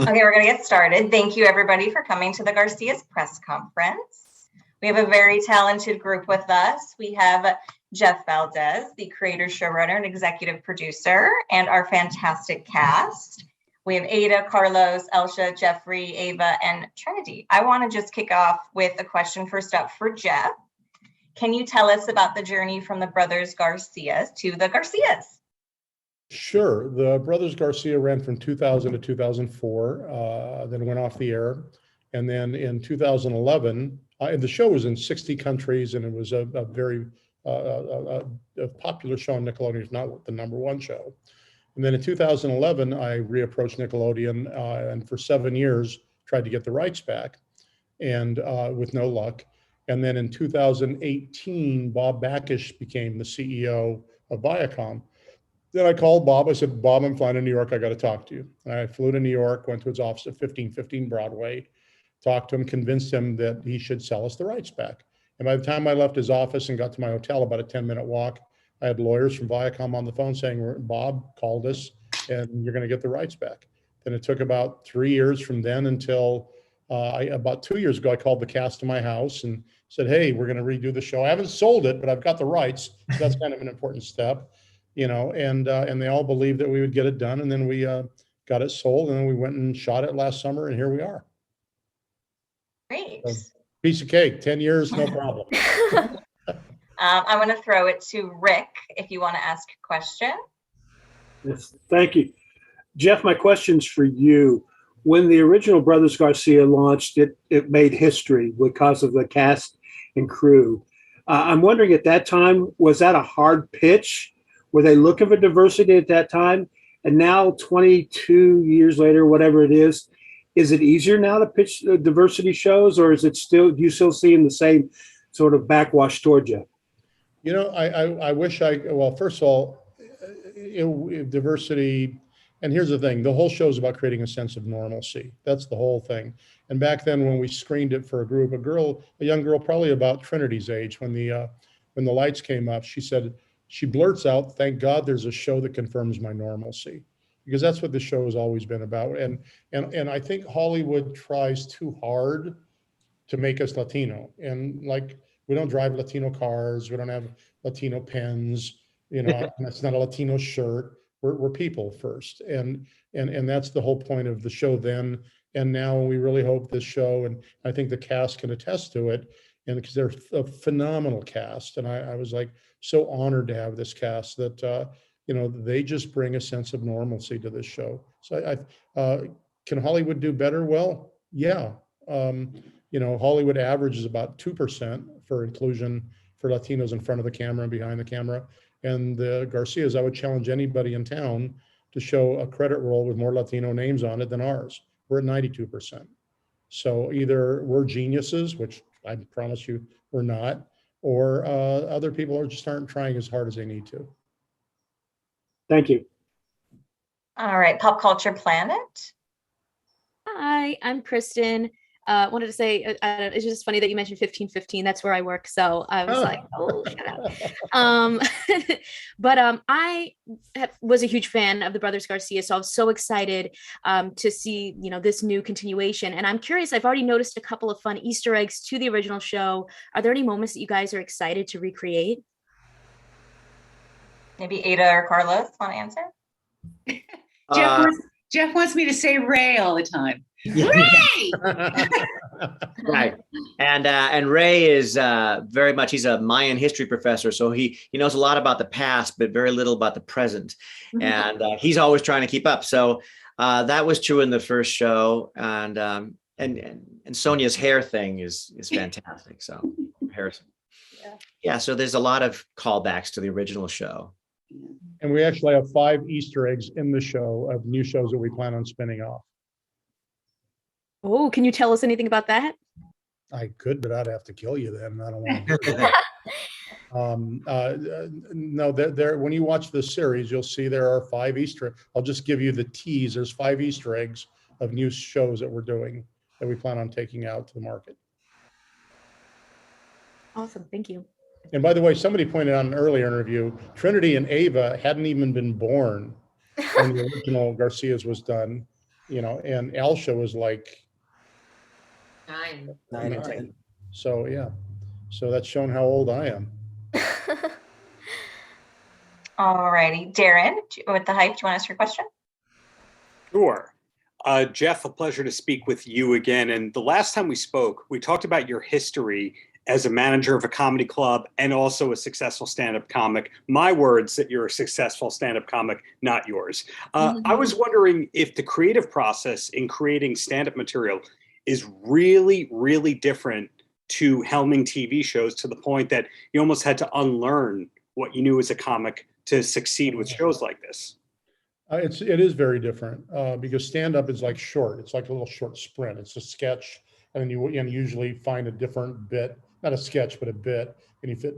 Okay, we're going to get started. Thank you, everybody, for coming to the Garcias press conference. We have a very talented group with us. We have Jeff Valdez, the creator, showrunner, and executive producer, and our fantastic cast. We have Ada, Carlos, Elsha, Jeffrey, Ayva, and Trinity. I want to just kick off with a question first up for Jeff. Can you tell us about the journey from the brothers Garcias to the Garcias? Sure. The Brothers Garcia ran from 2000 to 2004, then went off the air. And then in 2011, the show was in 60 countries, and it was a very popular show on Nickelodeon. It's not the #1 show. And then in 2011, I reapproached Nickelodeon and for 7 years tried to get the rights back, and with no luck. And then in 2018, Bob Backish became the CEO of Viacom. Then I called Bob. I said, Bob, I'm flying to New York. I got to talk to you. And I flew to New York, went to his office at 1515 Broadway, talked to him, convinced him that he should sell us the rights back. And by the time I left his office and got to my hotel, about a 10-minute walk, I had lawyers from Viacom on the phone saying, Bob called us and you're going to get the rights back. Then it took about 3 years from then until about 2 years ago, I called the cast to my house and said, hey, we're going to redo the show. I haven't sold it, but I've got the rights. So that's kind of an important step. You know, and they all believed that we would get it done, and then we got it sold, and then we went and shot it last summer, and here we are. Great. So, piece of cake, 10 years, no problem. I want to throw it to Rick if you want to ask a question. Yes, thank you. Jeff, my question's for you. When the original Brothers Garcia launched, it made history because of the cast and crew. I'm wondering at that time, was that a hard pitch? Were they looking for diversity at that time? And now 22 years later, whatever it is it easier now to pitch diversity shows, or is it still, do you still seeing the same sort of backwash towards you? You know, I wish well, first of all, diversity, and here's the thing, the whole show is about creating a sense of normalcy. That's the whole thing. And back then when we screened it for a group, a young girl, probably about Trinity's age, when the lights came up, she blurts out, thank God there's a show that confirms my normalcy, because that's what the show has always been about. And I think Hollywood tries too hard to make us Latino. And like, we don't drive Latino cars, we don't have Latino pens, you know, that's not a Latino shirt. We're people first. And that's the whole point of the show then. And now we really hope this show, and I think the cast can attest to it, and because they're a phenomenal cast. And I was like so honored to have this cast that, you know, they just bring a sense of normalcy to this show. So can Hollywood do better? Well, yeah. You know, Hollywood averages about 2% for inclusion for Latinos in front of the camera and behind the camera. And the Garcias, I would challenge anybody in town to show a credit roll with more Latino names on it than ours. We're at 92%. So either we're geniuses, which I promise you we're not, or other people just aren't trying as hard as they need to. Thank you. All right, Pop Culture Planet. Hi, I'm Kristen. Wanted to say, it's just funny that you mentioned 1515. That's where I work. So I was like, oh, shut up. But I was a huge fan of the Brothers Garcia. So I was so excited to see, you know, this new continuation. And I'm curious, I've already noticed a couple of fun Easter eggs to the original show. Are there any moments that you guys are excited to recreate? Maybe Ada or Carlos want to answer? Jeff wants me to say Ray all the time. Ray! Right. And Ray is very much, he's a Mayan history professor. So he knows a lot about the past, but very little about the present. And he's always trying to keep up. So that was true in the first show. And Sonia's hair thing is fantastic. So Harrison. Yeah. So there's a lot of callbacks to the original show. And we actually have 5 Easter eggs in the show of new shows that we plan on spinning off. Oh, can you tell us anything about that? I could, but I'd have to kill you then. I don't want to do that. No, there. When you watch the series, you'll see there are 5 Easter. I'll just give you the tease. There's 5 Easter eggs of new shows that we're doing that we plan on taking out to the market. Awesome, thank you. And by the way, somebody pointed out in an earlier interview, Trinity and Ayva hadn't even been born when the original Garcias was done. and Elsha was like 9. 9 and 10. 9. So yeah, so that's showing how old I am. All righty. Darren, with the hype, do you want to ask your question? Sure. Jeff, a pleasure to speak with you again. And the last time we spoke, we talked about your history as a manager of a comedy club and also a successful stand-up comic. My words that you're a successful stand-up comic, not yours. I was wondering if the creative process in creating stand-up material is really, really different to helming TV shows, to the point that you almost had to unlearn what you knew as a comic to succeed with shows like this. It is very different because stand-up is like short. It's like a little short sprint. It's a sketch, and then you usually find a different bit, not a sketch, but a bit, and you fit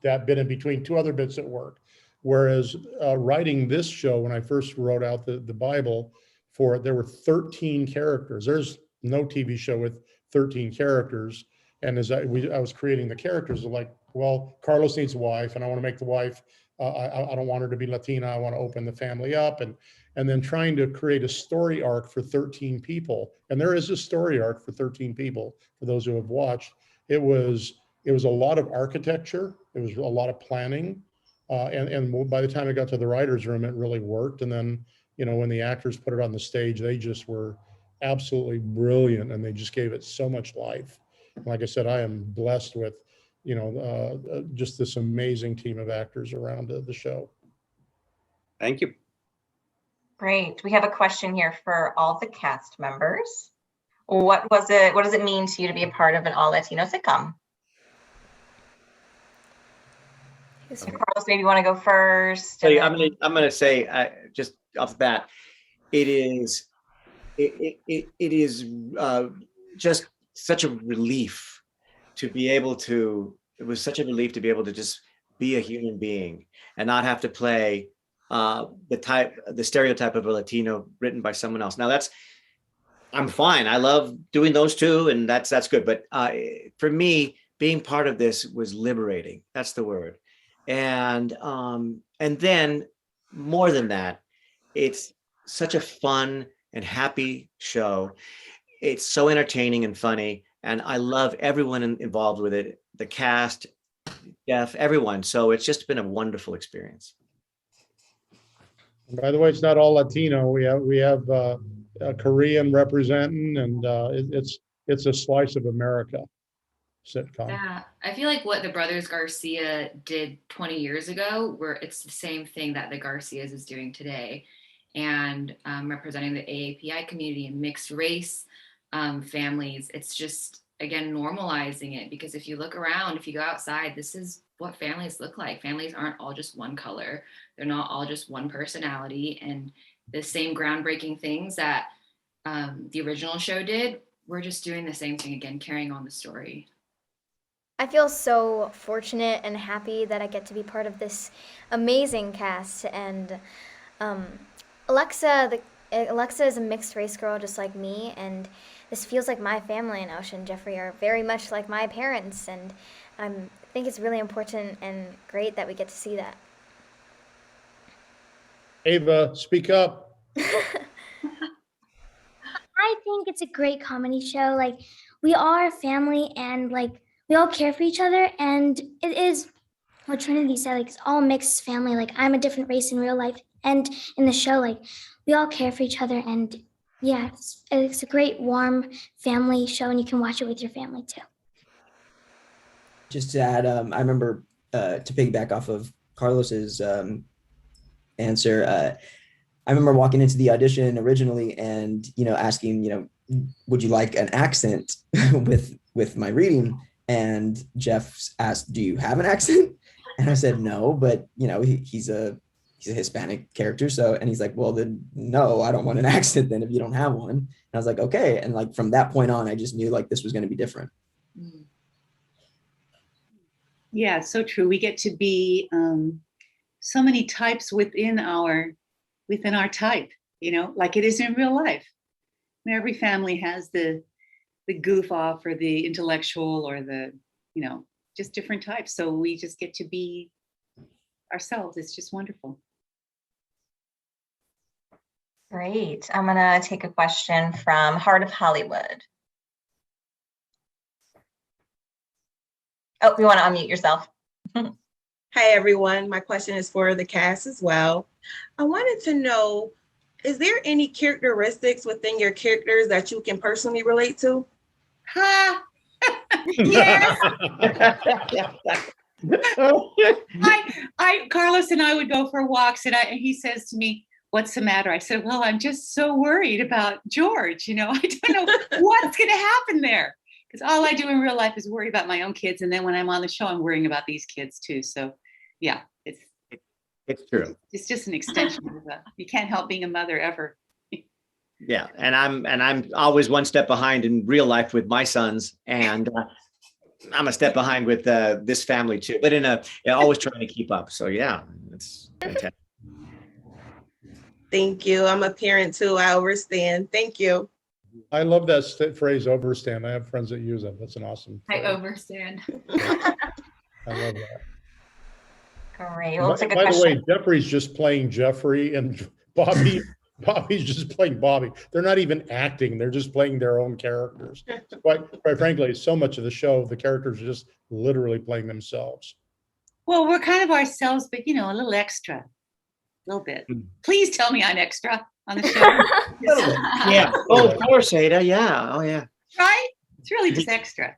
that bit in between two other bits that work. Whereas writing this show, when I first wrote out the Bible for it, there were 13 characters. There's no TV show with 13 characters. And as I was creating the characters, like, well, Carlos needs a wife, and I want to make the wife, I don't want her to be Latina. I want to open the family up, and then trying to create a story arc for 13 people. And there is a story arc for 13 people. For those who have watched, it was a lot of architecture. It was a lot of planning, and by the time it got to the writers' room, it really worked. And then when the actors put it on the stage, they just were absolutely brilliant, and they just gave it so much life. Like I said, I am blessed with just this amazing team of actors around the show. Thank you. Great. We have a question here for all the cast members. What does it mean to you to be a part of an all Latino sitcom? Carlos, maybe you want to go first. So I'm gonna say just off the bat, it is just such a relief to be able to. It was such a relief to be able to just be a human being and not have to play the stereotype of a Latino written by someone else. Now I'm fine. I love doing those two, and that's good. But for me, being part of this was liberating. That's the word. And then more than that, it's such a fun and happy show. It's so entertaining and funny, and I love everyone involved with it. The cast, Jeff, everyone. So it's just been a wonderful experience. And by the way, it's not all Latino. We have a Korean representing, and it's a slice of America sitcom. Yeah, I feel like what the brothers Garcia did 20 years ago, where it's the same thing that the Garcias is doing today, and representing the AAPI community and mixed race families. It's just, again, normalizing it, because if you look around, if you go outside, this is what families look like. Families aren't all just one color. They're not all just one personality. And the same groundbreaking things that the original show did, we're just doing the same thing again, carrying on the story. I feel so fortunate and happy that I get to be part of this amazing cast. And Alexa is a mixed race girl just like me, and this feels like my family, and Elsha and Jeffrey are very much like my parents, and I think it's really important and great that we get to see that. Ayva, speak up. I think it's a great comedy show. Like, we are a family, and like we all care for each other, and it is what Trinity said, like it's all mixed family. Like, I'm a different race in real life and in the show, like we all care for each other, and yeah, it's a great warm family show, and you can watch it with your family too. Just to add, I remember to piggyback off of Carlos's answer, I remember walking into the audition originally and asking, would you like an accent with my reading? And Jeff asked, do you have an accent? And I said no, but he's a Hispanic character, and he's like, well then no, I don't want an accent then if you don't have one. And I was like, okay. And like from that point on, I just knew like this was going to be different. Yeah, so true. We get to be so many types within our type, like it is in real life. Every family has the goof off or the intellectual or the, just different types. So we just get to be ourselves. It's just wonderful. Great. I'm gonna take a question from Heart of Hollywood. Oh, you want to unmute yourself? Hi, everyone. My question is for the cast as well. I wanted to know, is there any characteristics within your characters that you can personally relate to? Ha! Yes. Carlos and I would go for walks, and he says to me, "What's the matter?" I said, "Well, I'm just so worried about George. I don't know what's going to happen there, because all I do in real life is worry about my own kids, and then when I'm on the show, I'm worrying about these kids too." So, yeah, It's true. it's just an extension of you can't help being a mother ever. Yeah, and I'm always one step behind in real life with my sons, and I'm a step behind with this family too. But always trying to keep up. So yeah, it's fantastic. Thank you. I'm a parent too. I overstand. Thank you. I love that phrase, overstand. I have friends that use it. That's an awesome phrase. I overstand. I love that. Great. We'll take a By the question. way, Jeffrey's just playing Jeffrey, and Bobby's just playing Bobby. They're not even acting. They're just playing their own characters. Quite frankly, so much of the show, the characters are just literally playing themselves. Well, we're kind of ourselves, but a little extra, a little bit. Please tell me I'm extra on the show. Yeah. Oh, of course, Ada. Yeah. Oh, yeah. Right? It's really just extra.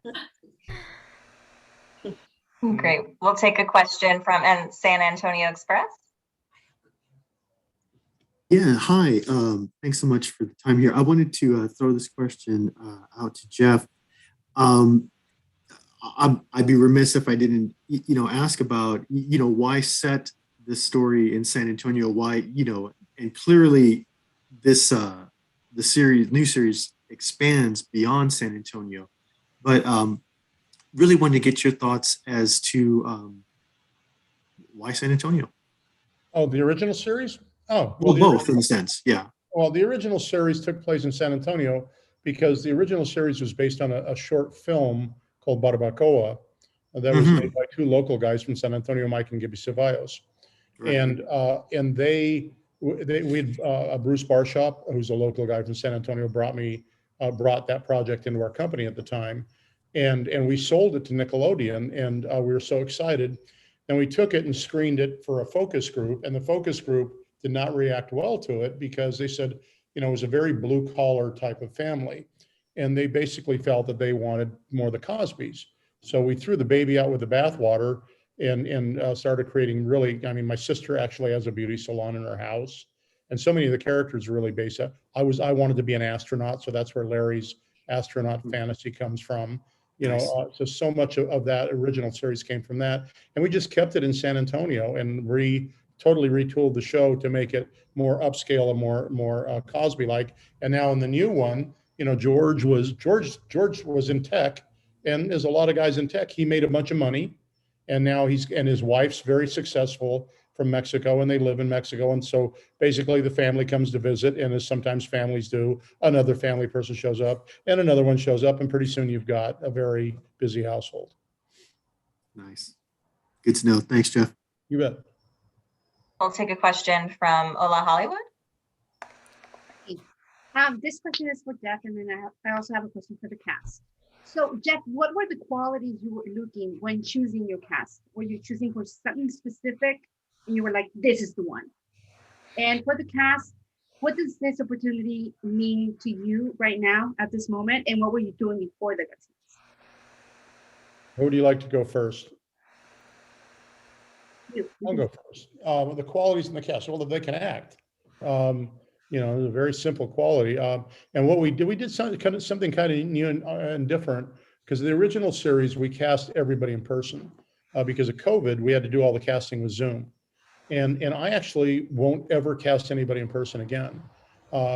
Great. We'll take a question from San Antonio Express. Yeah, hi. Thanks so much for the time here. I wanted to throw this question out to Jeff. I'd be remiss if I didn't, ask about, why set this story in San Antonio? Why, and clearly this the new series expands beyond San Antonio, but really wanted to get your thoughts as to why San Antonio. Oh, the original series? Oh, well, both in a sense, yeah. Well, the original series took place in San Antonio because the original series was based on a short film called Barbacoa that was made by two local guys from San Antonio, Mike and Gibby Ceballos. Right. And we had Bruce Barshop, who's a local guy from San Antonio, brought that project into our company at the time. And we sold it to Nickelodeon, and we were so excited. And we took it and screened it for a focus group, and the focus group did not react well to it because they said, it was a very blue collar type of family. And they basically felt that they wanted more of the Cosbys. So we threw the baby out with the bathwater and started creating my sister actually has a beauty salon in her house. And so many of the characters are really based on, I wanted to be an astronaut. So that's where Larry's astronaut fantasy comes from. So much of that original series came from that. And we just kept it in San Antonio and totally retooled the show to make it more upscale and more Cosby-like. And now in the new one, George was in tech, and there's a lot of guys in tech. He made a bunch of money, and now his wife's very successful from Mexico, and they live in Mexico. And so basically the family comes to visit, and as sometimes families do, another family person shows up and another one shows up, and pretty soon you've got a very busy household. Nice. Good to know. Thanks, Jeff. You bet. We'll take a question from Ola Hollywood. This question is for Jeff, and then I also have a question for the cast. So, Jeff, what were the qualities you were looking when choosing your cast? Were you choosing for something specific, and you were like, this is the one? And for the cast, what does this opportunity mean to you right now at this moment, and what were you doing before the Garcias? Who would you like to go first? I'll go first. The qualities in the cast, well, they can act. It's a very simple quality. And what we did something kind of new and different, because the original series, we cast everybody in person. Because of COVID, we had to do all the casting with Zoom. And I actually won't ever cast anybody in person again,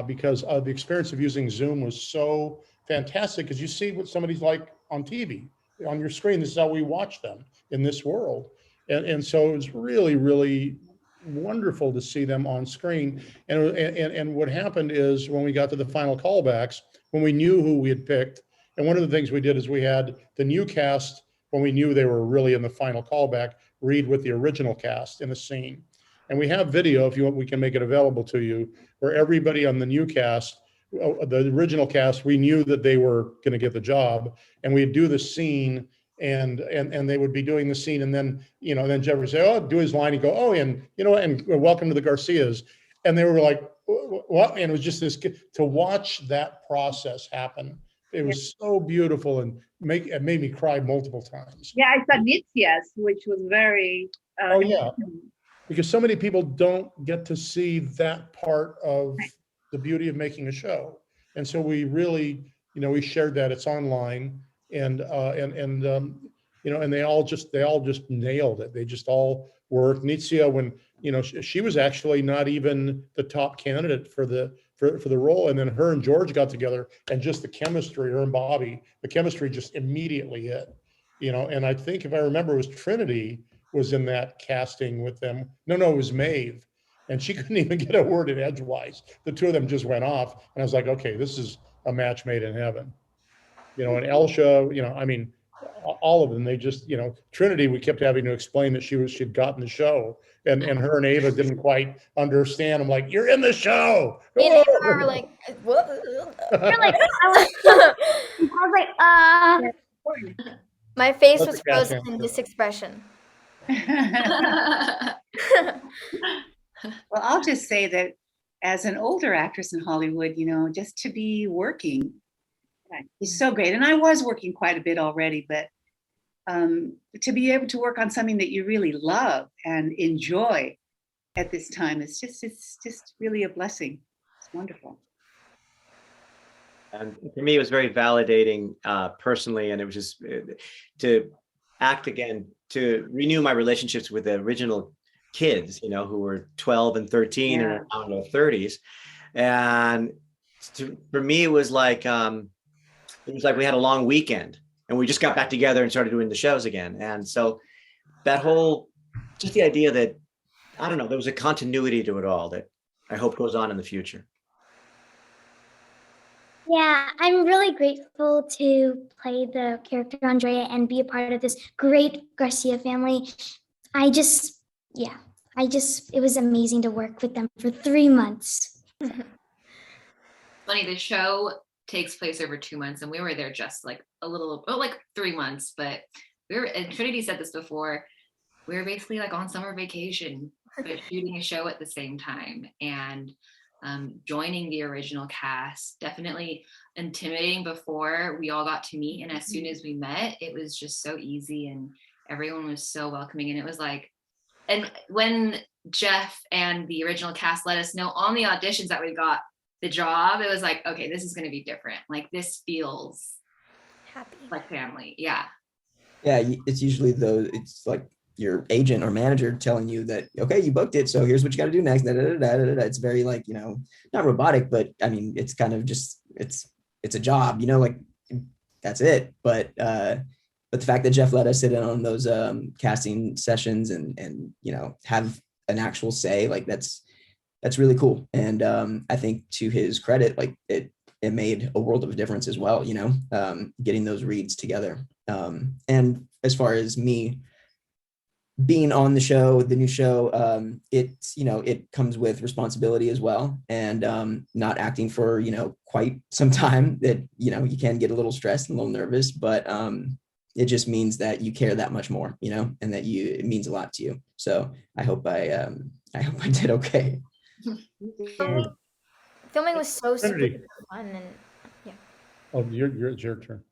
because the experience of using Zoom was so fantastic, because you see what somebody's like on TV, on your screen. This is how we watch them in this world. And so it was really, really wonderful to see them on screen. And what happened is when we got to the final callbacks, when we knew who we had picked, and one of the things we did is we had the new cast, when we knew they were really in the final callback, read with the original cast in a scene. And we have video, if you want, we can make it available to you, where everybody on the new cast, the original cast, we knew that they were going to get the job, and we'd do the scene, and they would be doing the scene, and then, you know, then Jeff would say, oh, do his line, he'd go, oh, and, you know, and welcome to the Garcias. And they were like, what? And it was just this, to watch that process happen. It was so beautiful, and it made me cry multiple times. Yeah, I saw Nitzias, which was very. Oh yeah, because so many people don't get to see that part of the beauty of making a show, and so we really, you know, we shared that. It's online, and you know, and they all just nailed it. They just all worked. Nitzia, when, you know, she was actually not even the top candidate for the role, and then her and George got together, and just the chemistry, her and Bobby, the chemistry just immediately hit, you know. And I think, if I remember, it was Trinity was in that casting with them. No, it was Maeve, and she couldn't even get a word in edgewise. The two of them just went off, and I was like, okay, this is a match made in heaven, you know. And Elsha, you know, I mean, all of them, they just, you know, Trinity, we kept having to explain that she'd gotten the show, and her and Ayva didn't quite understand. I'm like, you're in the show. Me and Ayva were like, what? You're like, I was like, My face was frozen in this expression. Well, I'll just say that as an older actress in Hollywood, you know, just to be working is so great. And I was working quite a bit already, but to be able to work on something that you really love and enjoy at this time it's just really a blessing. It's wonderful. And for me, it was very validating personally, and it was just to act again, to renew my relationships with the original kids, you know, who were 12 and 13 and are now in their 30s. And for me, it was like we had a long weekend, and we just got back together and started doing the shows again. And so that whole, just the idea that, I don't know, there was a continuity to it all that I hope goes on in the future. yeah, I'm really grateful to play the character Andrea and be a part of this great Garcia family. It was amazing to work with them for 3 months. Funny, the show takes place over 2 months, and we were there just like like 3 months, but and Trinity said this before, we were basically like on summer vacation, but shooting a show at the same time. And joining the original cast, definitely intimidating before we all got to meet, and as soon as we met, it was just so easy, and everyone was so welcoming. And it was like, and when Jeff and the original cast let us know on the auditions that we got the job, it was like, okay, this is going to be different. Like, this feels happy, like family. Yeah, it's usually it's like your agent or manager telling you that, okay, you booked it, so here's what you got to do next. It's very, like, you know, not robotic, but I mean, it's kind of just, it's a job, you know, like, that's it. But the fact that Jeff let us sit in on those casting sessions and you know, have an actual say, like, that's really cool. And I think, to his credit, like, it made a world of a difference as well, you know, getting those reads together. And as far as me being on the show, the new show, it's, you know, it comes with responsibility as well, and not acting for, you know, quite some time, that, you know, you can get a little stressed and a little nervous, but it just means that you care that much more, you know, and that it means a lot to you. So I hope I did okay. Filming was so super Trinity. fun, and yeah. Oh, it's your turn.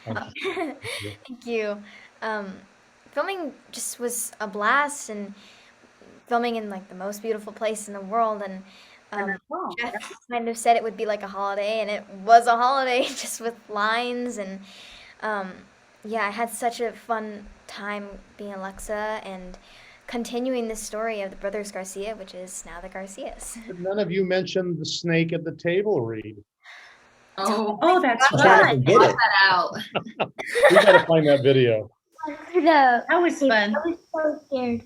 Thank you. Filming just was a blast, and filming in like the most beautiful place in the world. And Jeff kind of said it would be like a holiday, and it was a holiday, just with lines. And yeah, I had such a fun time being Alexa and continuing the story of the brothers Garcia, which is now the Garcias. None of you mentioned the snake at the table read. Oh, that's fun. Cut that out. We gotta find that video. That was fun. I was so scared,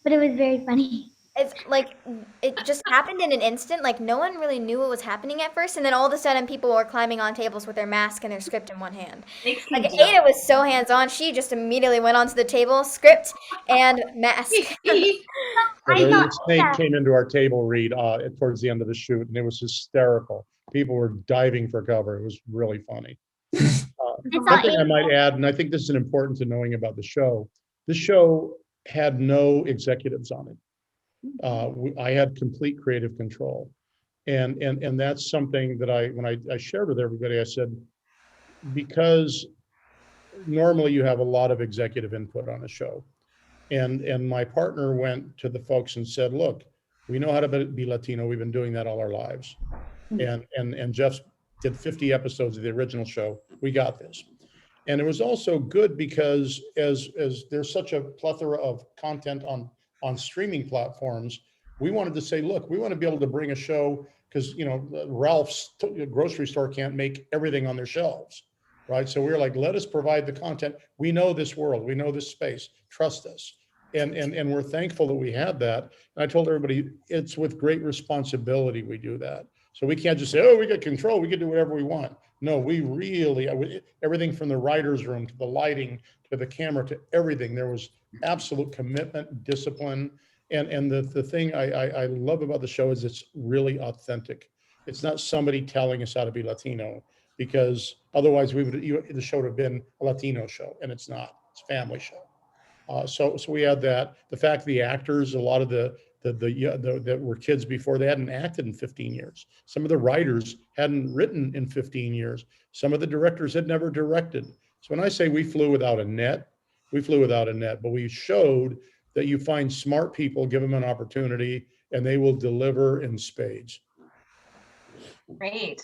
but it was very funny. it's like it just happened in an instant. Like no one really knew what was happening at first, and then all of a sudden people were climbing on tables with their mask and their script in one hand. Like Ada was so hands-on, she just immediately went onto the table, script and mask. The snake came into our table read towards the end of the shoot, and it was hysterical. People were diving for cover. It was really funny. One thing I might add, and I think this is important to knowing about the show had no executives on it. I had complete creative control. And that's something that when I shared with everybody, I said, because normally you have a lot of executive input on a show. And my partner went to the folks and said, look, we know how to be Latino. We've been doing that all our lives. And Jeff did 50 episodes of the original show. We got this. And it was also good because as there's such a plethora of content on streaming platforms, we wanted to say, look, we want to be able to bring a show, because Ralph's grocery store can't make everything on their shelves, right? So we were like, let us provide the content. We know this world, we know this space, trust us. And we're thankful that we had that. And I told everybody, it's with great responsibility we do that. So we can't just say, oh, we got control, we can do whatever we want. No, we really, everything from the writer's room to the lighting, to the camera, to everything, there was absolute commitment, discipline. And the thing I love about the show is it's really authentic. It's not somebody telling us how to be Latino, because otherwise the show would have been a Latino show, and it's not. It's a family show. So we had that. The fact the actors, a lot of that were kids before, they hadn't acted in 15 years. Some of the writers hadn't written in 15 years. Some of the directors had never directed. So when I say we flew without a net, but we showed that you find smart people, give them an opportunity, and they will deliver in spades. Great.